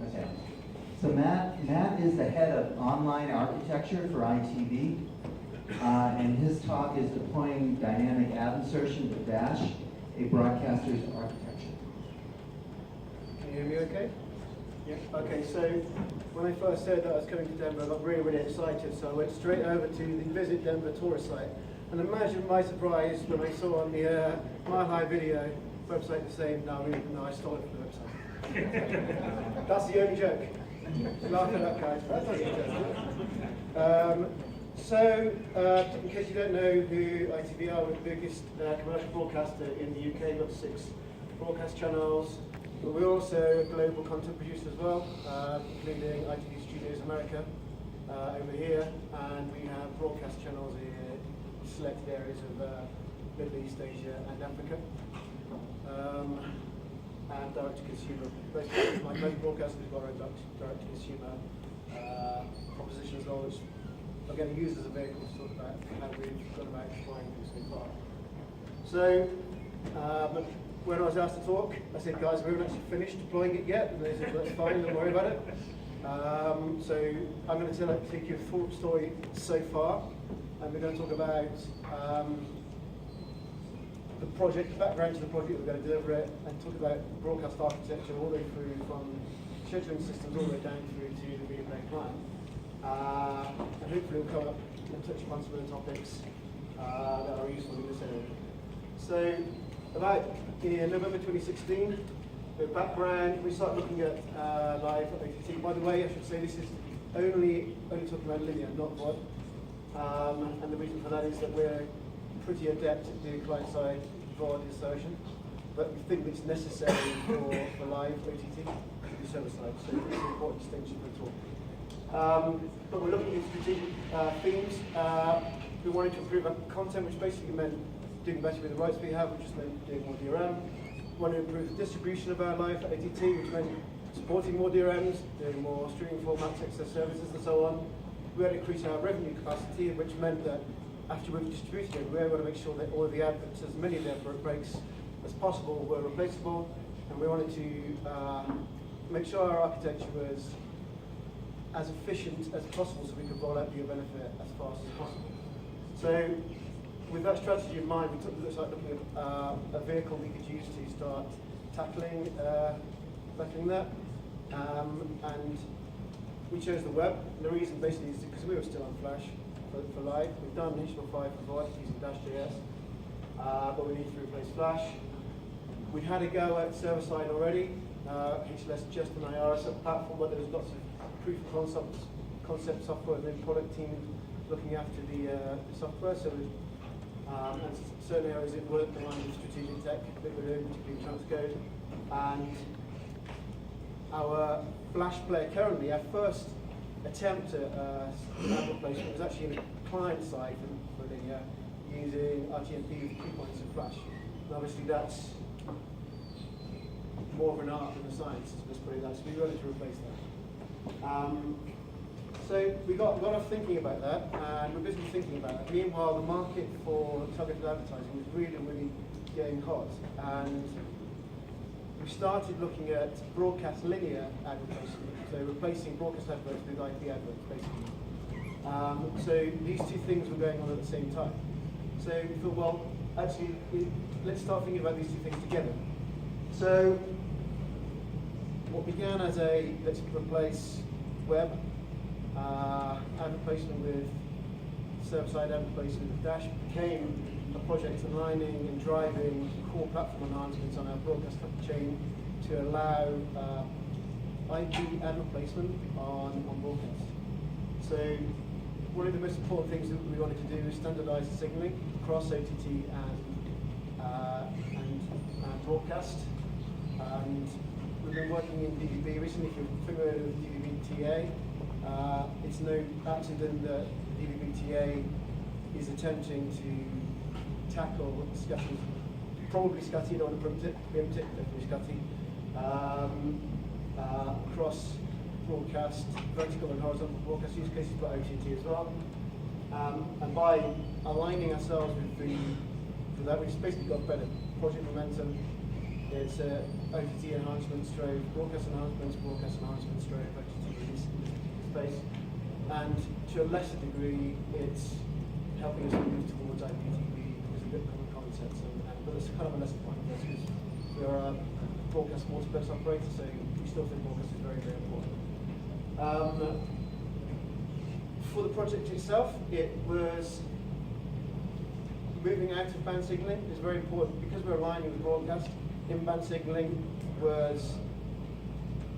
Okay. So Matt is the head of online architecture for ITV, and his talk is deploying dynamic ad insertion with Dash, a broadcaster's architecture. Can you hear me okay? Yeah. Okay, so when I first said that I was coming to Denver, I got really, really excited, so I went straight over to the Visit Denver tourist site. And imagine my surprise when I saw on the Mile High Video website the same, no, I stole it from the website. That's the only joke. Laugh it up, guys. That's not the joke. In case you don't know who ITV are, we're the biggest commercial broadcaster in the UK. We've got 6 broadcast channels. But we're also a global content producer as well, including ITV Studios America over here, and we have broadcast channels in selected areas of Middle East, Asia, and Africa. And direct to consumer. Most broadcasters have got a direct to consumer proposition as well, which are getting used as a vehicle to talk about how we've gone about deploying things so far. So, when I was asked to talk, I said, guys, we haven't actually finished deploying it yet, and they said, that's fine, don't worry about it. So I'm going to take you a full story so far, and we're going to talk about the project, the background to the project, we're going to deliver it, and talk about broadcast architecture all the way through from scheduling systems all the way down through to the video player client. And hopefully we'll come up and touch upon some of the topics that are useful in this area. So, about in November 2016, the background, we started looking at live OTT. By the way, I should say this is only talking about linear, not VOD. And the reason for that is that we're pretty adept at doing client-side VOD insertion, but we think it's necessary for live OTT to do server-side, so it's an important distinction for the talk. But we're looking at strategic themes. We wanted to improve our content, which basically meant doing better with the rights we have, which just meant doing more DRM. We wanted to improve the distribution of our live OTT, which meant supporting more DRMs, doing more streaming formats, access services, and so on. We had to increase our revenue capacity, which meant that after we've distributed it, we were able to make sure that all of the adverts, as many of the advert breaks as possible, were replaceable, and we wanted to make sure our architecture was as efficient as possible so we could roll out the benefit as fast as possible. So, with that strategy in mind, we started looking at a vehicle we could use to start tackling that, and we chose the web. And the reason basically is because we were still on Flash for live. We've done HTML5 for VOD using Dash.js, but we need to replace Flash. We had a go at server-side already. HLS just an IRS platform, but there was lots of proof of concept software and then product team looking after the software. So, and certain areas it worked around the strategic tech that we're doing, particularly transcode. And our Flash player currently, our first attempt at ad replacement was actually in a client side for linear using RTMP key points in Flash. And obviously that's more of an art than a science, let's put it that. So we wanted to replace that. So we got off thinking about that, and we're busy thinking about it. Meanwhile, the market for targeted advertising was really, really getting hot, and we started looking at broadcast linear ad replacement, so replacing broadcast adverts with IP adverts, basically. So these two things were going on at the same time. So we thought, well, actually, let's start thinking about these two things together. So what began as a let's replace web ad replacement with server-side ad replacement with Dash became a project aligning and driving core platform enhancements on our broadcast chain to allow IP ad replacement on broadcast. So one of the most important things that we wanted to do is standardize the signaling across OTT and broadcast. And we've been working in DVB recently. If you're familiar with DVB-TA, it's no accident that DVB-TA is attempting to tackle discussions, probably Scotty, don't want to preempt it, definitely Scotty, across broadcast, vertical and horizontal broadcast use cases, but OTT as well. And by aligning ourselves with that, we've basically got better project momentum. It's OTT enhancements, broadcast enhancements, interface, and to a lesser degree, it's helping us move towards IPTV because of the common sense. But it's kind of a lesser point of this because we are a broadcast multiplex operator, so we still think broadcast is very, very important. For the project itself, it was moving out of band signalling is very important because we're aligning with broadcast. In-band signalling was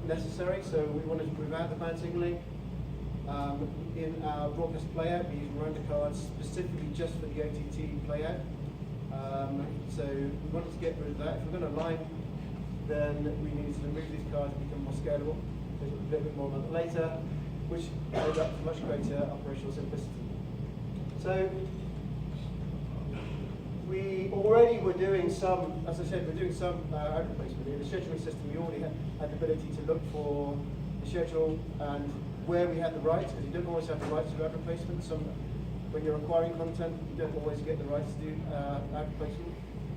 necessary, so we wanted to move out the band signalling. In our broadcast playout, we use Miranda cards specifically just for the OTT playout. So we wanted to get rid of that. If we're going to align, then we needed to remove these cards and become more scalable. There's a little bit more on that later, which ended up with much greater operational simplicity. So we already were doing some, as I said, we're doing some ad replacement. In the scheduling system, we already had the ability to look for the schedule and where we had the rights, because you don't always have the rights to ad replacement. When you're acquiring content, you don't always get the rights to do ad replacement.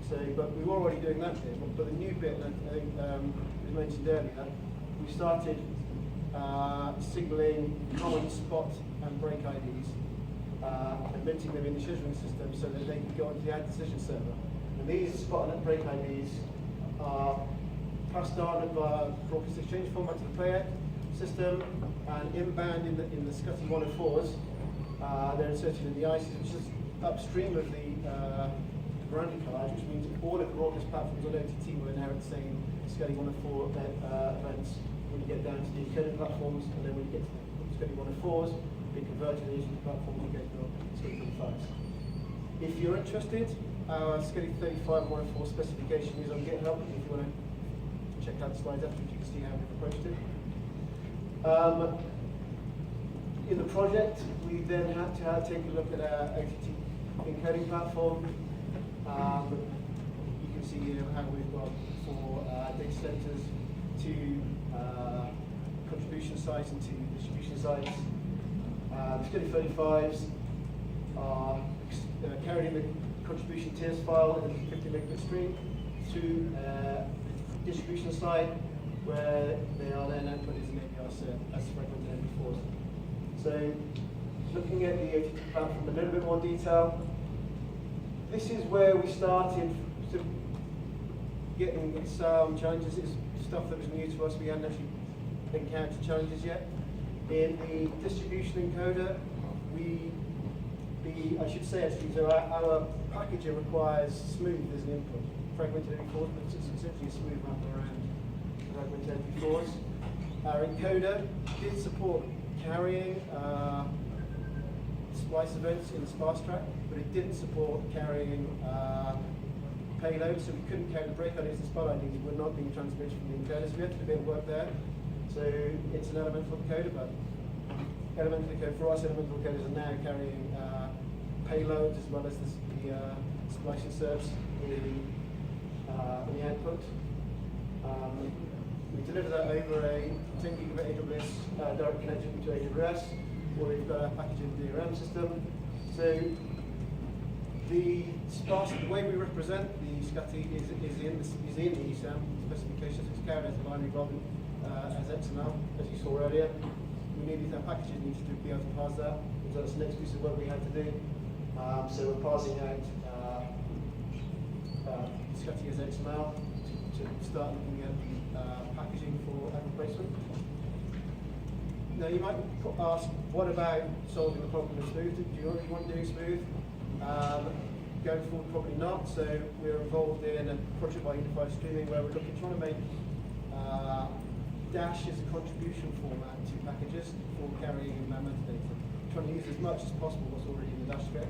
So, but we were already doing that bit. But the new bit, and I think was mentioned earlier, we started signaling common spot and break IDs and minting them in the scheduling system so that they can go onto the ad decision server. And these spot and break IDs are passed on via broadcast exchange format to the player system, and inbound in the SCSI 104s, they're inserted in the ICs, which is upstream of the branding card, which means all of the broadcast platforms on OTT will inherit the same SCSI 104 events when you get down to the encoded platforms, and then when you get to the SCSI 104s, be converted into the platforms you get to SCSI 35s. If you're interested, our SCSI 35 104 specification is on GitHub. If you want to check out the slides after, you can see how we've approached it. In the project, we then had to take a look at our OTT encoding platform. You can see here how we've got for data centers to contribution sites and to distribution sites. The SCSI 35s are carried in the contribution tiers file in the 50 megabit stream to distribution site, where they are then output as an APR set as fragmented MP4s. So, looking at the OTT platform in a little bit more detail, this is where we started sort of getting some challenges. It's stuff that was new to us. We hadn't actually encountered challenges yet. In the distribution encoder, I should say actually, so our packager requires smooth as an input. Fragmented MP4s, but it's essentially a smooth wrap around fragmented MP4s. Our encoder did support carrying splice events in the sparse track, but it didn't support carrying payloads, so we couldn't carry the break IDs and spot IDs were not being transmitted from the encoder, so we had to do a bit of work there. So it's an elemental encoder, but elemental encoder for us, elemental encoders are now carrying payloads as well as the splice inserts in the output. We deliver that over a 10 gigabit AWS direct connection to AWS, or we've got a packaging DRM system. So the way we represent the SCSI is in the ESAM specifications. It's carried as a binary evolving as XML, as you saw earlier. We needed our packages needed to be able to parse that. So that's the next piece of work we had to do. So we're parsing out SCSI as XML to start looking at the packaging for ad replacement. Now you might ask, what about solving the problem of smooth? Do you already want doing smooth? Going forward, probably not. So we're involved in a project by Unified Streaming where we're trying to make Dash as a contribution format to packages for carrying metadata. Trying to use as much as possible what's already in the Dash spec.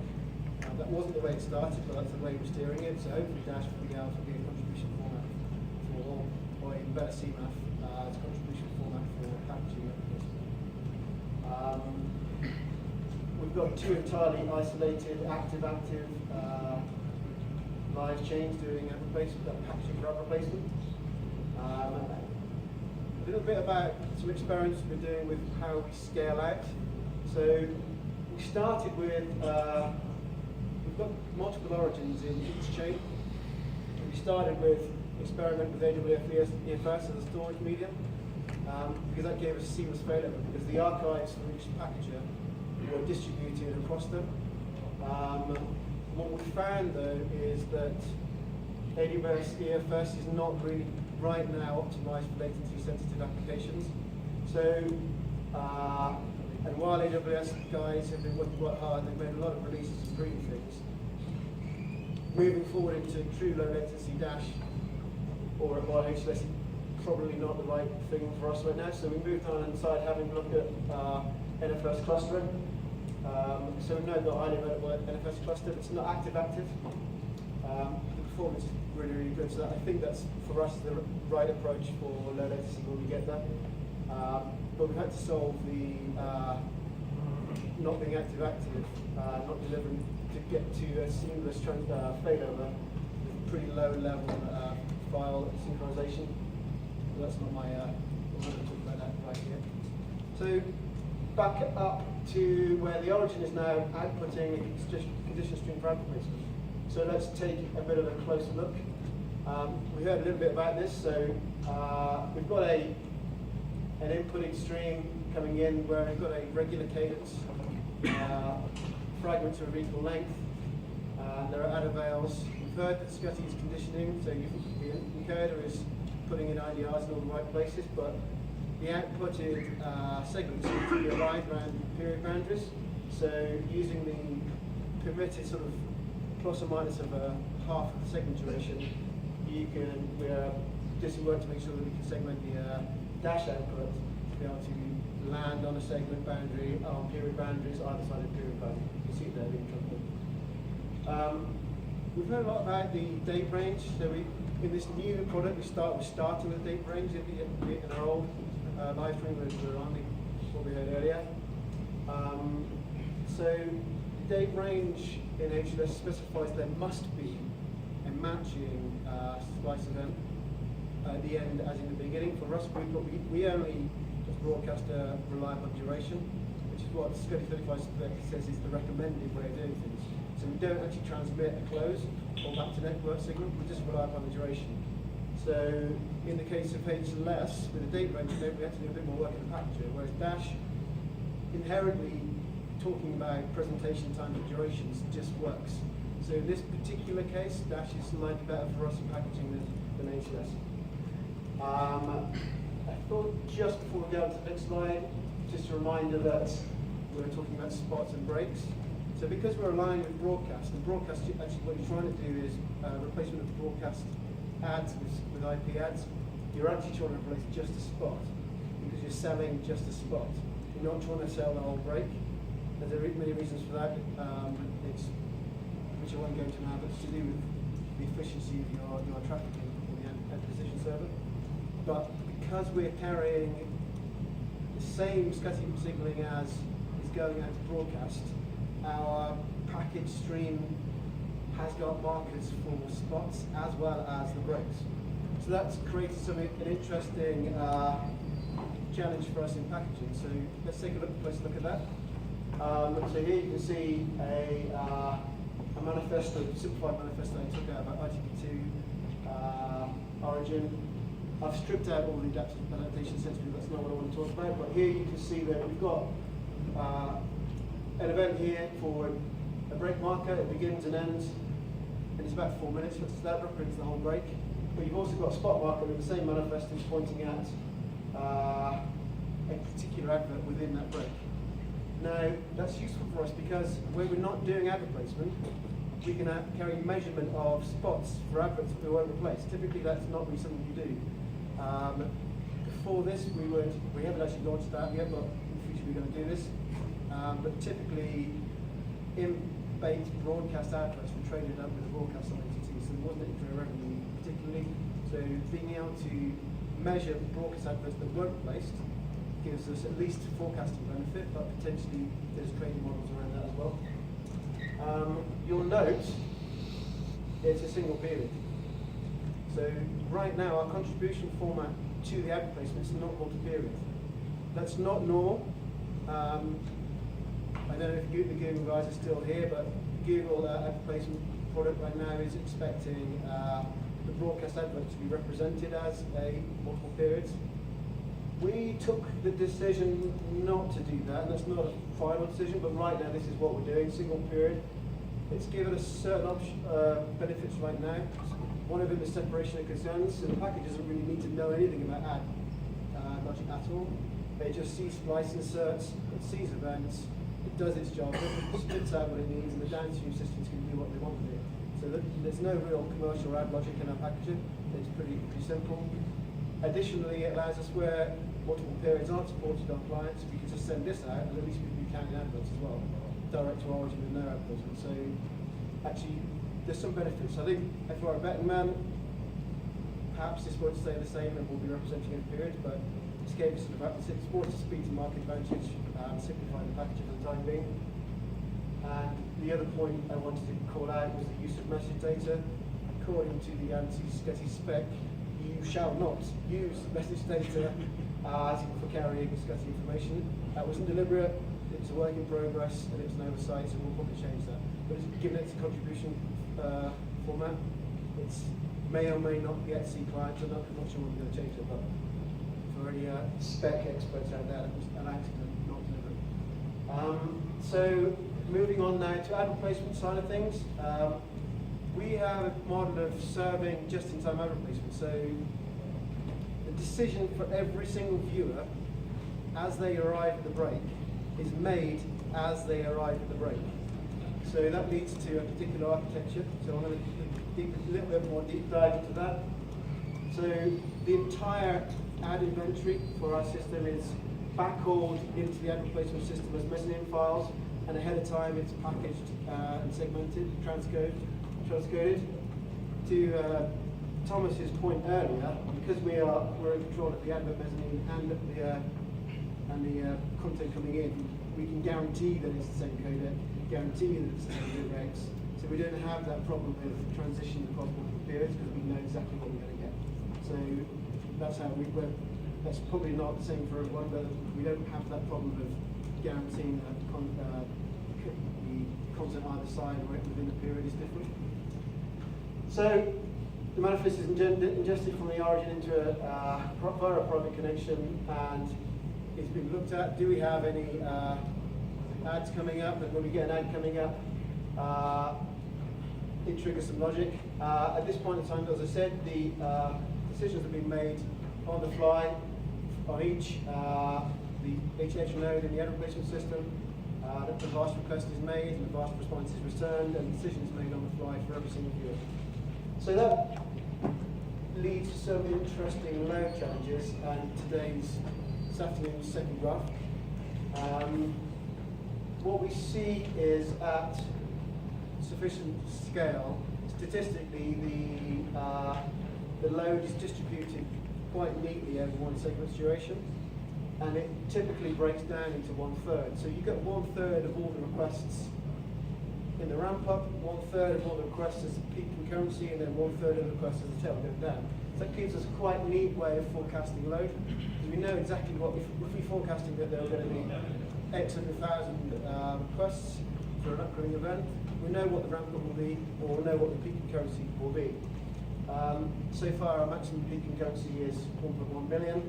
That wasn't the way it started, but that's the way we're steering it. So hopefully Dash will be able to be a contribution format for, or even better CMAF, as a contribution format for packaging. We've got two entirely isolated, active live chains doing ad replacement, packaging for ad replacement. A little bit about some experiments we've been doing with how we scale out. So we started with, we've got multiple origins in each chain. We started with experiment with AWS EFS as a storage medium. because that gave us seamless failover, because the archives for each packager were distributed across them. What we found though is that AWS EFS is not really right now optimized for latency sensitive applications. So, and while AWS guys have been working quite hard, they've made a lot of releases improving things. Moving forward into true low latency Dash or HLS is probably not the right thing for us right now. So we moved on and started having a look at NFS clustering. So we've now got a highly available NFS cluster. It's not active. The performance is really, really good. So I think that's for us the right approach for low latency when we get there. But we've had to solve the not being active, not delivering to get to a seamless failover with pretty low level file synchronization. So that's not my, I'm not going to talk about that right here. So back up to where the origin is now outputting a condition stream for output placement. So let's take a bit of a closer look. We heard a little bit about this. So we've got an inputting stream coming in where we've got a regular cadence, fragments of equal length, there are adder veils. We've heard that SCSI is conditioning, so the encoder is putting in IDRs in all the right places, but the outputted segments need to be aligned around period boundaries. So using the permitted sort of plus or minus of half of the segment duration, we're doing some work to make sure that we can segment the dash output to be able to land on a segment boundary, on period boundaries, either side of the period boundary. You can see it there being trumped. We've heard a lot about the date range. So in this new product, we're starting with date range in our old live stream we were on, what we heard earlier. So date range in HLS specifies there must be a matching splice event at the end as in the beginning. For us, we only just broadcast a reliable duration, which is what SCSI 35 spec says is the recommended way of doing things. So we don't actually transmit a close or back to network signal, we just rely upon the duration. So in the case of HLS, with the date range, we have to do a bit more work in the packager, whereas Dash, inherently talking about presentation time and durations just works. So in this particular case, Dash is slightly better for us in packaging than HLS. I thought just before we go on to the next slide, just a reminder that we're talking about spots and breaks. So because we're aligned with broadcast, and broadcast actually what you're trying to do is replacement of broadcast ads with IP ads. You're actually trying to replace just a spot because you're selling just a spot. You're not trying to sell the whole break. There's many reasons for that, which I won't go into now, but it's to do with the efficiency of your traffic or the ad position server. But because we're carrying the same SCSI signaling as is going out to broadcast, our package stream has got markers for spots as well as the breaks. So that's created an interesting challenge for us in packaging. So let's take a closer look at that. So here you can see a manifesto, simplified manifesto I took out about ITP2 origin. I've stripped out all the adaptation sensitive, that's not what I want to talk about, but here you can see that we've got an event here for a break marker. It begins and ends, and it's about 4 minutes, so that represents the whole break. But you've also got a spot marker with the same manifesto pointing at a particular advert within that break. Now, that's useful for us because when we're not doing advert placement, we can carry measurement of spots for adverts that we won't replace. Typically, that's not really something you do. Before this, we haven't actually launched that yet, but in the future we're going to do this. But typically, in-bait broadcast adverts were traded up with a broadcast entity, so there wasn't any revenue particularly. So being able to measure broadcast adverts that weren't replaced gives us at least forecasting benefit, but potentially there's trading models around that as well. You'll note it's a single period. So right now our contribution format to the ad placement is not multi-period. That's not normal. I don't know if the Google guys are still here, but Google ad placement product right now is expecting the broadcast advert to be represented as a multiple periods. We took the decision not to do that, and that's not a final decision, but right now this is what we're doing, single period. It's given us certain benefits right now. One of them is separation of concerns, so the package doesn't really need to know anything about ad logic at all. It just sees splice inserts, it sees events, it does its job, it spits out what it needs, and the downstream systems can do what they want with it. So there's no real commercial ad logic in our packaging. It's pretty simple. Additionally, it allows us where multiple periods aren't supported on clients, we can just send this out, and at least we can be counting adverts as well, direct to origin with no advertisement. So actually, there's some benefits. I think if we're a betting man, perhaps this won't stay the same and we'll be representing a period, but this gave us it's brought us speed to market advantage, simplifying the package for the time being. And the other point I wanted to call out was the use of message data. According to the anti-SCSI spec, you shall not use message data for carrying SCSI information. That wasn't deliberate, it's a work in progress, and it's an oversight, so we'll probably change that. But given its contribution format, it may or may not get C clients. I'm not sure we're going to change it, but for any spec experts out there, it was an accident, not deliberate. So moving on now to ad replacement side of things. We have a model of serving just-in-time ad replacement. So the decision for every single viewer as they arrive at the break is made as they arrive at the break. So that leads to a particular architecture. So I'm going to dig a little bit more deep dive into that. So the entire ad inventory for our system is backhauled into the ad replacement system as mezzanine files, and ahead of time it's packaged and segmented, transcoded. To Thomas's point earlier, because we're in control of the advert mezzanine and the content coming in, we can guarantee that it's the same codec, guarantee that it's the same bit regs, so we don't have that problem with transition across multiple periods because we know exactly what we're going to get. So that's how we work. That's probably not the same for everyone, but we don't have that problem of guaranteeing that the content either side or within the period is different. So the manifest is ingested from the origin into via a private connection, and it's been looked at. Do we have any ads coming up? And when we get an ad coming up, it triggers some logic. At this point in time, as I said, the decisions have been made on the fly on each node in the ad replacement system. The vast request is made, and the vast response is returned, and the decision is made on the fly for every single viewer. So that leads to some interesting load challenges, and this afternoon's second graph. What we see is at sufficient scale, statistically, the load is distributed quite neatly over one segment's duration, and it typically breaks down into 1/3. So you get 1/3 of all the requests in the ramp up, 1/3 of all the requests as peak concurrency, and then 1/3 of the requests as the tail going down. So that gives us a quite neat way of forecasting load, because we know exactly what, if we're forecasting that there are going to be X 100,000 requests for an upcoming event, we know what the ramp up will be, or we know what the peak concurrency will be. So far, our maximum peak concurrency is 1.1 million.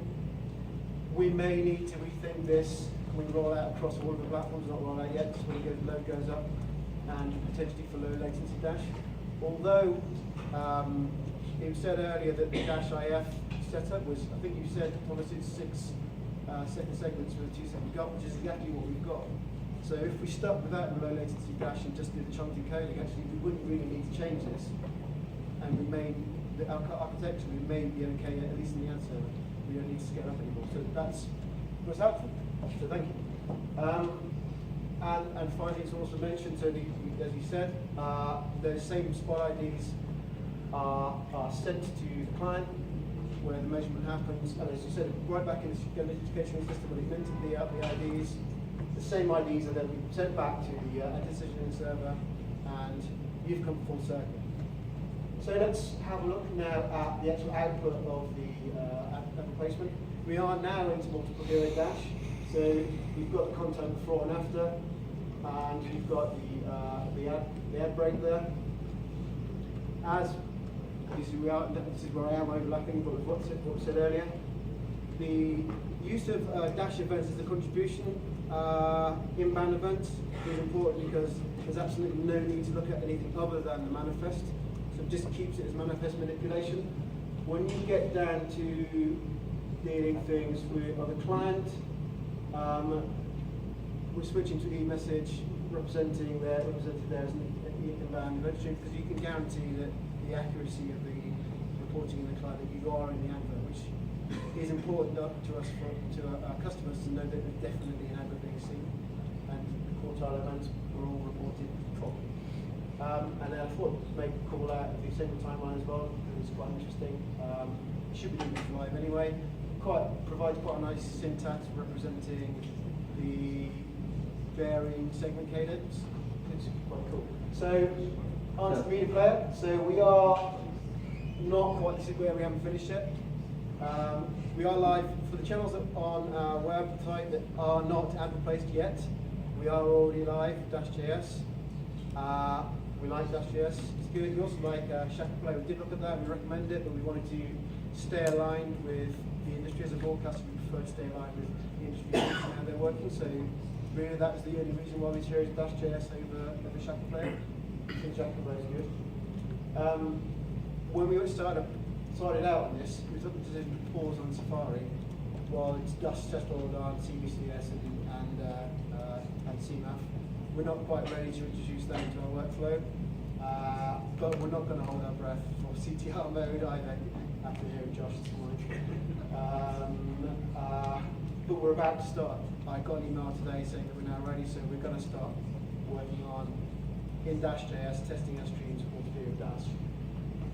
We may need to rethink this when we roll out across all of the platforms, not roll out yet, just when the load goes up, and potentially for low latency dash. Although it was said earlier that the dash IF setup was, I think you said, Thomas, it's 6 second segments with a 2-second gap, which is exactly what we've got. So if we stuck with that in low latency dash and just did the chunky coding, actually we wouldn't really need to change this. And we may, architecturally, we may be okay, at least in the ad server. We don't need to scale up anymore. So that's what's helpful. So thank you. And finally, it's also mentioned, so as you said, those same spot IDs are sent to the client where the measurement happens. And as you said, right back in the educational system, when it minted the IDs, the same IDs are then sent back to the decisioning server, and you've come full circle. So let's have a look now at the actual output of the ad replacement. We are now into multiple period dash. So we've got the content before and after, and we've got the ad break there. As you see, this is where I am overlapping, but what we said earlier, the use of Dash events as a contribution, inbound events is important because there's absolutely no need to look at anything other than the manifest. So it just keeps it as manifest manipulation. When you get down to dealing things with other client, we're switching to e-message represented there as an inbound event stream because you can guarantee that the accuracy of the reporting in the client that you are in the advert, which is important to us, to our customers to know that there's definitely an advert being seen, and the quartile events were all reported properly. And then I thought make a call out of the segment timeline as well, because it's quite interesting. Should be doing this live anyway. Provides quite a nice syntax representing the varying segment cadence. It's quite cool. So, on to the media player. So we are not quite where we haven't finished yet. We are live for the channels on our website that are not ad replaced yet. We are already live, Dash.js. We like Dash.js, it's good. We also like Shack Play. We did look at that, we recommend it, but we wanted to stay aligned with the industry as a broadcaster. We prefer to stay aligned with the industry and how they're working. So really that was the only reason why we chose Dash.js over Shack Play. I think Shack Play is good. When we started out on this, we took the decision to pause on Safari while it's just settled on CBCS and CMAF. We're not quite ready to introduce that into our workflow, but we're not going to hold our breath for CTR mode either, after hearing Josh this morning. But we're about to start. I got an email today saying that we're now ready, so we're going to start working on, in Dash.js, testing our streams for to do with Dash.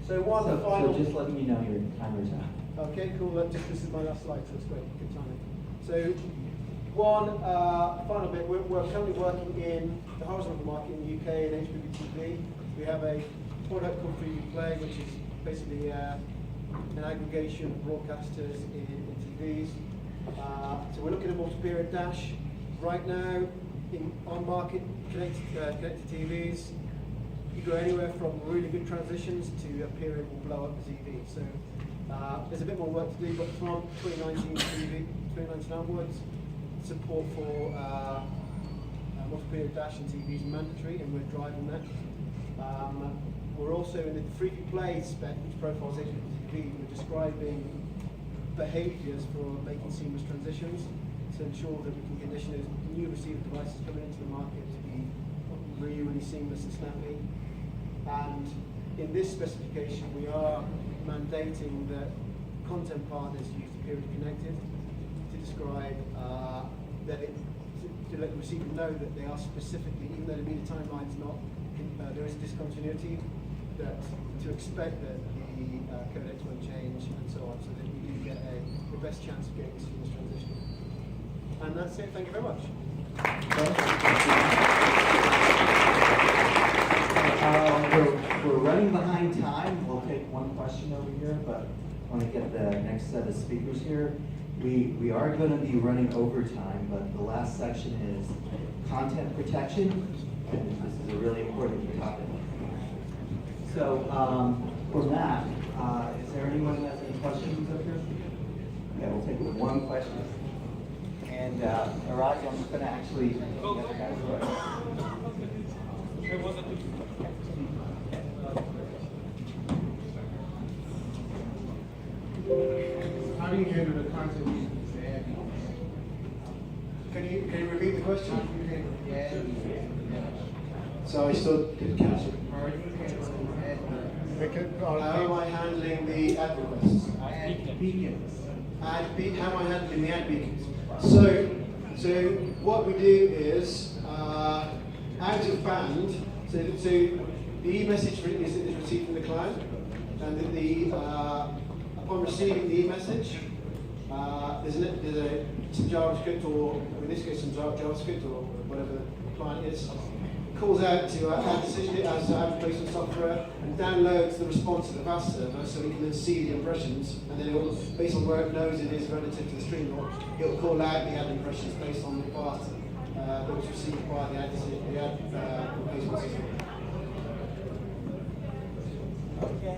So final... So just letting you know your timer's out. Okay, cool. This is my last slide, so it's great. Good timing. So one final bit. We're currently working in the horizontal market in the UK and HBBTV. We have a product called Freeview Play, which is basically an aggregation of broadcasters in TVs. So we're looking at multi-period Dash right now on market connected TVs. You go anywhere from really good transitions to a period will blow up the TV. So there's a bit more work to do, but from 2019 onwards, support for multi-period Dash and TV is mandatory, and we're driving that. We're also in the Freeview Play spec, which profiles HBTV. We're describing behaviours for making seamless transitions to ensure that we can condition those new receiver devices coming into the market to be really seamless and snappy. And in this specification, we are mandating that content partners use the period connected to describe to let the receiver know that they are specifically, even though the media timeline is not, there is discontinuity, that to expect that the codecs won't change and so on, so that we do get the best chance of getting a seamless transition. And that's it. Thank you very much. We're running behind time. We'll take one question over here, but I want to get the next set of speakers here. We are going to be running over time, but the last section is content protection, and this is a really important topic. So for Matt, is there anyone who has any questions up here? Yeah, we'll take one question. And Raj, I'm just going to actually get the other guys going. How do you handle the content using the ad? Can you repeat the question? How do you handle the ad? So I still didn't catch it. How are you handling the ad? How am I handling the ad requests? Ad beacons. How am I handling the ad beacons? So what we do is out of band. So the e-message is received from the client, and upon receiving the e-message, there's some JavaScript, or in this case some JavaScript or whatever the client is, calls out to ad decision as ad placement software and downloads the response of the VAS server, so we can then see the impressions, and then it will, based on where it knows it is relative to the stream, it will call out the ad impressions based on the part that was received by the ad placement system. Okay.